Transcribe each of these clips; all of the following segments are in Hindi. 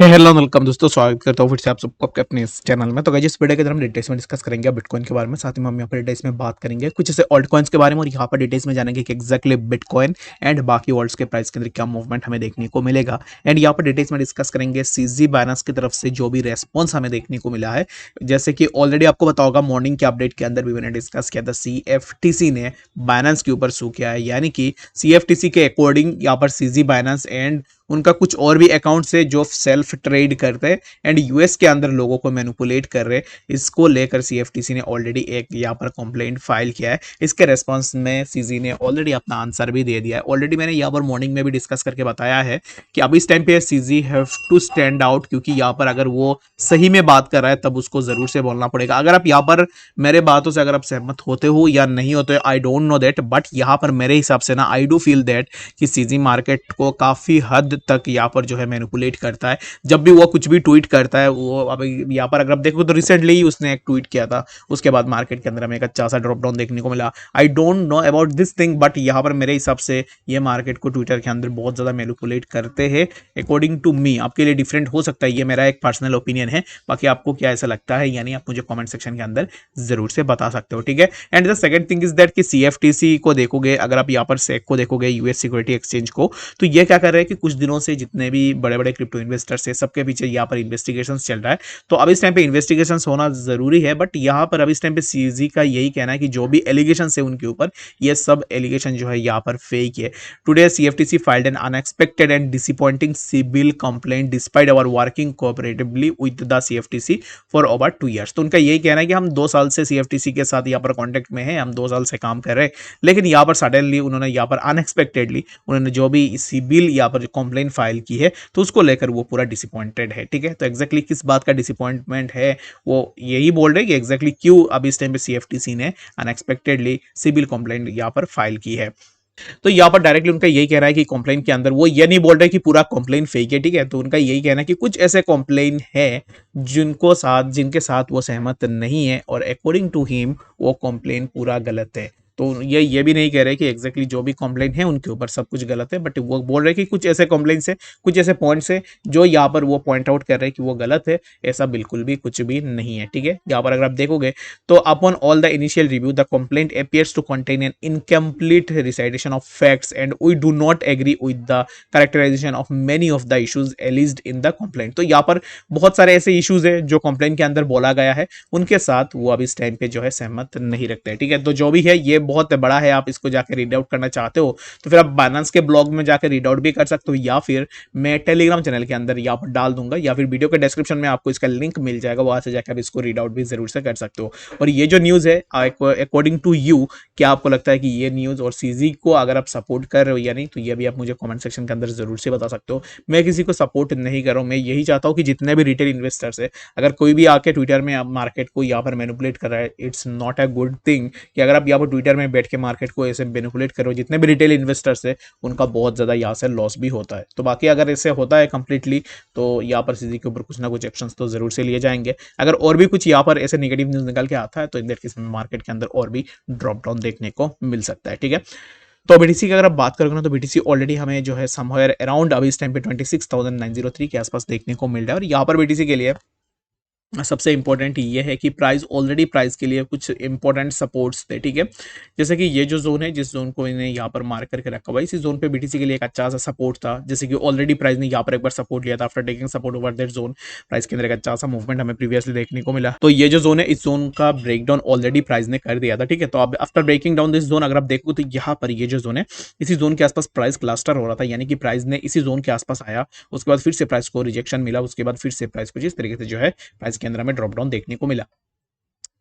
हेलो वेलकम दोस्तों, स्वागत करता हूँ फिर से आप सबको आपके अपने इस चैनल में। तो गाइस इस वीडियो के अंदर हम डिटेल्स में डिस्कस करेंगे बिटकॉइन के बारे में, साथ ही में हम यहाँ पर डिटेल्स में बात करेंगे कुछ ऐसे ऑल्ट कॉइन्स के बारे में, और यहाँ पर डिटेल्स में जानेंगे कि एक्जैक्टली बिटकॉइन एंड बाकी ऑल्ट्स के प्राइस के अंदर क्या मूवमेंट हमें देखने को मिलेगा। एंड यहाँ पर डिटेल्स में डिस्कस करेंगे सीजी बाइनेंस की तरफ से जो भी रेस्पॉन्स हमें देखने को मिला है। जैसे कि ऑलरेडी आपको पता होगा, मॉर्निंग के अपडेट के अंदर भी मैंने डिस्कस किया था, CFTC ने बाइनेंस के ऊपर सू किया है, यानी कि CFTC के अकॉर्डिंग यहाँ पर सीजी बाइनेंस एंड उनका कुछ और भी अकाउंट्स है जो सेल्फ ट्रेड करते हैं एंड यूएस के अंदर लोगों को मैनिपुलेट कर रहे हैं। इसको लेकर सीएफटीसी ने ऑलरेडी एक यहाँ पर कंप्लेंट फाइल किया है। इसके रेस्पॉन्स में सीजी ने ऑलरेडी अपना आंसर भी दे दिया है। ऑलरेडी मैंने यहाँ पर मॉर्निंग में भी डिस्कस करके बताया है कि अब इस टाइम पे CG have to stand out, क्योंकि यहाँ पर अगर वो सही में बात कर रहा है तब उसको जरूर से बोलना पड़ेगा। अगर आप यहाँ पर मेरे बातों से अगर आप सहमत होते हो या नहीं होते, आई डोंट नो दैट, बट यहाँ पर मेरे हिसाब से ना आई डू फील दैट कि सीजी मार्केट को काफी हद तक यहाँ पर जो है मैनिपुलेट करता है। जब भी वो कुछ भी ट्वीट करता है, वो अब यहाँ पर अगर आप देखो तो रिसेंटली ही उसने एक ट्वीट किया था, उसके बाद मार्केट के अंदर हमें एक अच्छा सा ड्रॉप डाउन देखने को मिला। आई don't know about this thing, but यहाँ पर मेरे हिसाब से ये मार्केट को ट्विटर के अंदर बहुत ज़्यादा मैनिपुलेट करते हैं अकॉर्डिंग टू मी। आपके लिए डिफरेंट हो सकता है, ये मेरा एक पर्सनल ओपिनियन है। बाकी आपको क्या ऐसा लगता है, यानी आप मुझे कॉमेंट सेक्शन के अंदर जरूर से बता सकते हो, ठीक है। And the second thing is that कि CFTC को देखोगे, अगर आप यहाँ पर सेक को देखोगे, यूएस सिक्योरिटी एक्सचेंज को, तो ये क्या कर रहे हैं कि कुछ दिनों से जितने भी बड़े बड़े क्रिप्टो इन्वेस्टर्स है, सबके पीछे यहाँ पर इन्वेस्टिगेशन चल रहा है। तो अब इस टाइम पे इन्वेस्टिगेशन होना जरूरी है, बट यहाँ पर अब इस टाइम पे सीजी का यही कहना है कि जो भी एलिगेशन है उनके ऊपर, ये सब एलिगेशन जो है यहाँ पर फेक है। Today CFTC filed an unexpected and disappointing civil complaint despite our working cooperatively with the CFTC for over 2 years. तो उनका यही कहना है कि हम 2 साल से CFTC के साथ यहाँ पर कॉन्टेक्ट में है, हम 2 साल से काम कर रहे हैं, लेकिन यहाँ पर सडनली उन्होंने यहाँ पर अनएक्सपेक्टेडली उन्होंने जो भी सिविल यहाँ पर कंप्लेंट फाइल की है, तो उसको लेकर वो पूरा डिसअपॉइंटेड है, ठीक है। तो एक्जैक्टली किस बात का डिसअपॉइंटमेंट है, वो यही बोल रहे हैं कि एक्जैक्टली क्यों अब इस टाइम पे CFTC ने अनएक्सपेक्टेडली सिविल कंप्लेंट यहाँ पर फाइल की है। तो यहाँ पर डायरेक्टली उनका यही कहना है कि कंप्लेन के अंदर वो ये नहीं बोल रहे कि पूरा कंप्लेन फेक है, ठीक है। तो उनका यही कहना है कि कुछ ऐसे कंप्लेन है जिनके साथ वो सहमत नहीं है, और अकॉर्डिंग टू हिम वो कंप्लेन पूरा गलत है। तो ये भी नहीं कह रहे कि एग्जैक्टली जो भी कंप्लेन है उनके ऊपर सब कुछ गलत है, बट वो बोल रहे कि कुछ ऐसे कंप्लेंट्स है, कुछ ऐसे पॉइंट्स है जो यहाँ पर वो पॉइंट आउट कर रहे हैं कि वो गलत है। ऐसा बिल्कुल भी कुछ भी नहीं है, ठीक है। यहाँ पर अगर आप देखोगे तो upon all the initial review the complaint appears to contain an incomplete recitation of facts and we do not agree with the characterization of many of the issues alleged in the complaint। तो यहाँ पर बहुत सारे ऐसे इश्यूज है जो कंप्लेंट के अंदर बोला गया है, उनके साथ वो अब इस टाइम पे जो है सहमत नहीं रखते हैं, ठीक है। तो जो भी है ये बहुत बड़ा है, आप इसको जाकर रीड आउट करना चाहते हो तो फिर आप बाइनेंस के ब्लॉग में जाकर रीड आउट भी कर सकते हो, या फिर मैं टेलीग्राम चैनल के अंदर यहाँ पर डाल दूंगा, या फिर वीडियो के डिस्क्रिप्शन में आपको इसका लिंक मिल जाएगा, वहां से जाकर आप इसको रीड आउट भी जरूर से कर सकते हो। और ये जो न्यूज़ है अकॉर्डिंग टू यू, क्या आपको लगता है कि ये न्यूज़ और सीजी को अगर आप सपोर्ट कर रहे हो या नहीं, तो ये भी आप मुझे कमेंट सेक्शन के अंदर जरूर से बता सकते हो। मैं किसी को सपोर्ट नहीं कर रहा हूँ, मैं यही चाहता हूँ कि जितने भी रिटेल इन्वेस्टर्स है, अगर कोई भी आके ट्विटर में मार्केट को यहाँ पर मैनिपुलेट कर रहा है, it's not a good thing कि अगर आप यहाँ पर ट्विटर में बैठ के मार्केट को ऐसे मैनिपुलेट करो। जितने भी रिटेल इन्वेस्टर्स है उनका बहुत ज़्यादा यहाँ से लॉस भी होता है। तो बाकी अगर ऐसे होता है कंप्लीटली, तो यहाँ पर सीजी के ऊपर कुछ ना कुछ एक्शंस तो जरूर से लिए जाएंगे। अगर और भी कुछ यहाँ पर ऐसे नेगेटिव न्यूज़ निकल के आता है, तो इन दैट केस में मार्केट के अंदर और भी ड्रॉप डाउन देखने को मिल सकता है, ठीक है। तो बीटीसी की अगर आप बात करोगे ना, तो बीटीसी ऑलरेडी हमें जो है समवेयर अराउंड अभी इस टाइम पे 26,903 के आसपास देखने को मिल रहा है। और यहाँ पर बीटीसी के लिए सबसे इंपॉर्टेंट ये है कि प्राइस ऑलरेडी प्राइस के लिए कुछ इंपॉर्टेंट सपोर्ट्स थे, ठीक है। जैसे कि ये जो जोन है, जिस जोन को इन्हें यहाँ पर मार्क करके रखा हुआ है, इसी जोन पे बीटीसी के लिए एक अच्छा सा सपोर्ट था। जैसे कि ऑलरेडी प्राइस ने यहाँ पर एक बार सपोर्ट लिया था, after taking support over that zone price के अंदर एक अच्छा सा मूवमेंट हमें प्रीवियसली देखने को मिला। तो ये जो जोन है, इस जोन का ब्रेक डाउन ऑलरेडी प्राइस ने कर दिया था, ठीक है। तो अब after breaking down this zone, अगर आप देखो तो यहाँ पर ये जो जोन है, इसी जोन के आसपास प्राइस क्लस्टर हो रहा था, यानी कि प्राइस ने इसी जोन के आसपास आया, उसके बाद फिर से प्राइस को रिजेक्शन मिला, उसके बाद फिर से प्राइस को जिस तरीके से जो है प्राइस के अंदर हमें ड्रॉप डाउन देखने को मिला।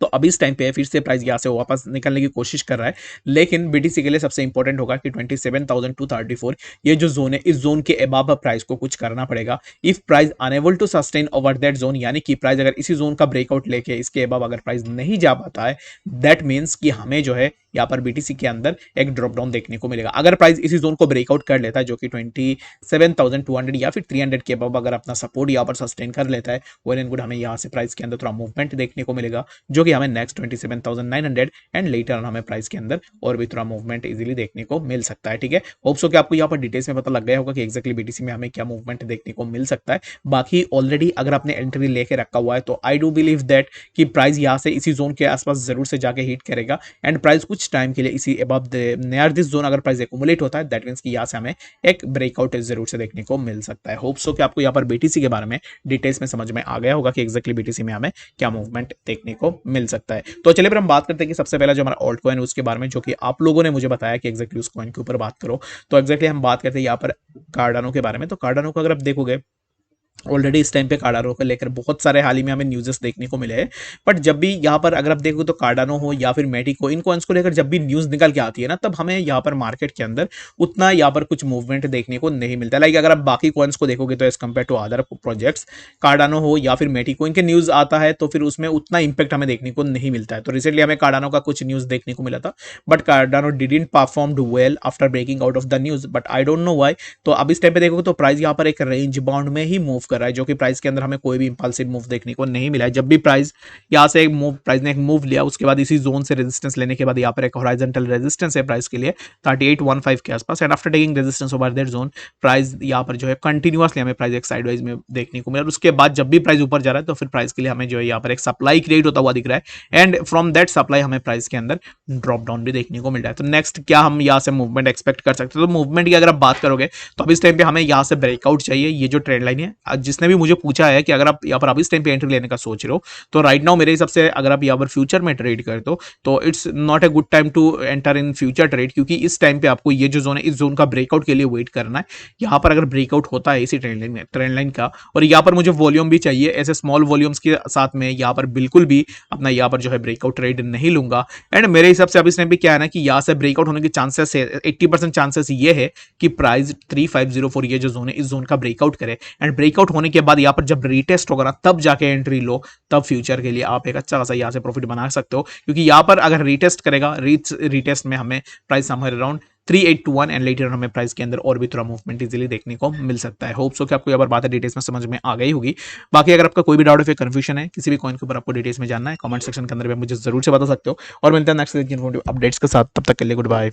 तो अभी इस टाइम पे फिर से प्राइस यहाँ से वापस निकलने की कोशिश कर रहा है, लेकिन बीटीसी के लिए सबसे इंपॉर्टेंट होगा कि 27,234 ये जो जोन है, इस जोन के अबव प्राइस को कुछ करना पड़ेगा। If price unable to sustain over that zone, यानी कि प्राइस अगर इसी जोन का ब्रेकआउट लेके इसके अबव अगर प्राइस नहीं जा पाता है, दैट मीन्स कि हमें जो है यहाँ पर बीटीसी के अंदर एक ड्रॉप डाउन देखने को मिलेगा। अगर प्राइस इसी जोन को ब्रेकआउट कर लेता है, जो कि 27,200 या फिर 300 के अबव अगर अपना सपोर्ट यहाँ पर सस्टेन कर लेता है, वेल एंड गुड, हमें यहाँ से प्राइस के अंदर थोड़ा मूवमेंट देखने को मिलेगा, जो कि भी हमें नेक्स्ट 27,900 एंड लेटर हमें प्राइस के अंदर और भी थोड़ा मूवमेंट इजीली देखने को मिल सकता है। ठीक है, होप सो कि आपको यहाँ पर डिटेल्स में पता लग गया होगा कि एक्जैक्टली बीटीसी में हमें क्या मूवमेंट देखने को मिल सकता है। बाकी ऑलरेडी अगर आपने एंट्री लेके रखा हुआ है तो आई डू बिलीव दैट कि प्राइस यहाँ से इसी जोन के आसपास जरूर से जाके हिट करेगा एंड प्राइस कुछ टाइम के लिए इसी अबव नियर दिस जोन अगर प्राइस एक्यूमुलेट होता है दैट मींस कि यहाँ से हमें एक ब्रेकआउट जरूर से देखने को मिल सकता है। होप सो कि आपको यहाँ पर बीटीसी के बारे में डिटेल्स में समझ में आ गया होगा कि एक्जैक्टली बीटीसी में हमें क्या मूवमेंट देखने को मिल सकता है। तो चलिए फिर हम बात करते हैं कि सबसे पहला जो हमारा ऑल्ट कॉइन उसके बारे में, जो कि आप लोगों ने मुझे बताया कि एक्जैक्टली उस कॉइन के ऊपर बात करो। तो एक्जैक्टली हम बात करते हैं यहाँ पर कार्डानो के बारे में। तो कार्डानो को अगर आप देखोगे ऑलरेडी इस टाइम पे कार्डानो को लेकर बहुत सारे हाल ही में हमें न्यूज़ेस देखने को मिले हैं। बट जब भी यहाँ पर अगर आप देखो तो कार्डानो हो या फिर मेटिको, इन कॉइन्स को लेकर जब भी न्यूज़ निकल के आती है ना, तब हमें यहाँ पर मार्केट के अंदर उतना यहाँ पर कुछ मूवमेंट देखने को नहीं मिलता। लाइक अगर आप बाकी कॉइन्स को देखोगे तो as compare to other projects, Cardano हो या फिर मेटिको, इनके न्यूज़ आता है तो फिर उसमें उतना इंपैक्ट हमें देखने को नहीं मिलता है। तो रिसेंटली हमें कार्डानो का कुछ न्यूज़ देखने को मिला था, but Cardano didn't performed well after breaking out of the news, but I don't know why. तो अब इस टाइम पे देखोगे तो प्राइस यहाँ पर एक रेंज बाउंड में ही मूव कर रहा है, जो कि प्राइस के अंदर हमें कोई भी इंपल्सिव मूव देखने को नहीं मिला है। जब भी प्राइस यहाँ से प्राइस ने एक मूव लिया, उसके बाद इसी जोन से रेजिस्टेंस लेने के बाद यहाँ पर एक हॉरिजॉन्टल रेजिस्टेंस है प्राइस के लिए 3815 के आसपास, and after taking resistance over that zone price यहाँ पर जो है कंटिन्यूअसली हमें प्राइस एक साइडवाइज में देखने को मिला। और उसके बाद जब भी प्राइस ऊपर जा रहा है तो फिर प्राइस के लिए हमें जो है यहाँ पर एक सप्लाई क्रिएट होता हुआ दिख रहा है, एंड फ्रॉम दैट सप्लाई हमें प्राइस के अंदर ड्रॉप डाउन भी देखने को मिल रहा है। तो नेक्स्ट क्या हम यहाँ से मूवमेंट एक्सपेक्ट कर सकते हैं? तो मूवमेंट की अगर आप बात करोगे तो अब इस टाइम पे हमें यहाँ से ब्रेकआउट चाहिए। ये जो ट्रेंड लाइन है, जिसने भी मुझे पूछा है कि अगर आप यहाँ पर अब इस टाइम पे एंट्री लेने का सोच रहे हो तो राइट नाउ मेरे हिसाब से अगर आप यहाँ पर फ्यूचर में ट्रेड करते हो तो it's not a good time to enter in future trade, क्योंकि इस टाइम पे आपको ये जो जोन है इस जोन का ब्रेकआउट के लिए वेट करना है। यहाँ पर अगर ब्रेकआउट होता है इसी ट्रेंड लाइन का, और यहाँ पर मुझे वॉल्यूम भी चाहिए, ऐसे स्मॉल वॉल्यूम्स के साथ में यहाँ पर बिल्कुल भी अपना यहाँ पर जो है ब्रेकआउट ट्रेड नहीं लूंगा। एंड मेरे हिसाब से अब इस टाइम पे क्या है ना कि यहाँ से ब्रेकआउट होने के चांसेस है 80% चांसेस ये है कि प्राइस 3504 ये जो जोन है इस जोन का ब्रेकआउट करे, एंड ब्रेकआउट होने के बाद यहाँ पर जब रीटेस्ट होगा ना तब जाके एंट्री लो, तब फ्यूचर के लिए आप एक अच्छा खासा यहाँ से प्रॉफिट बना सकते हो। क्योंकि यहाँ पर अगर रीटेस्ट करेगा, रीटेस्ट में हमें price somewhere around 3821 and later हमें प्राइस के अंदर और भी थोड़ा मूवमेंट इजीली देखने को मिल सकता है। होप सो कि आपको यहाँ पर बात है डिटेल्स में समझ में आ गई होगी। बाकी अगर आपका कोई भी डाउट या फिर कंफ्यूजन है किसी भी कॉइन के ऊपर आपको डिटेल्स में जानना है, कमेंट सेक्शन के अंदर भी मुझे जरूर से बता सकते हो। और मिलते हैं नेक्स्ट अपडेट्स के साथ, तब तक के लिए गुड बाय।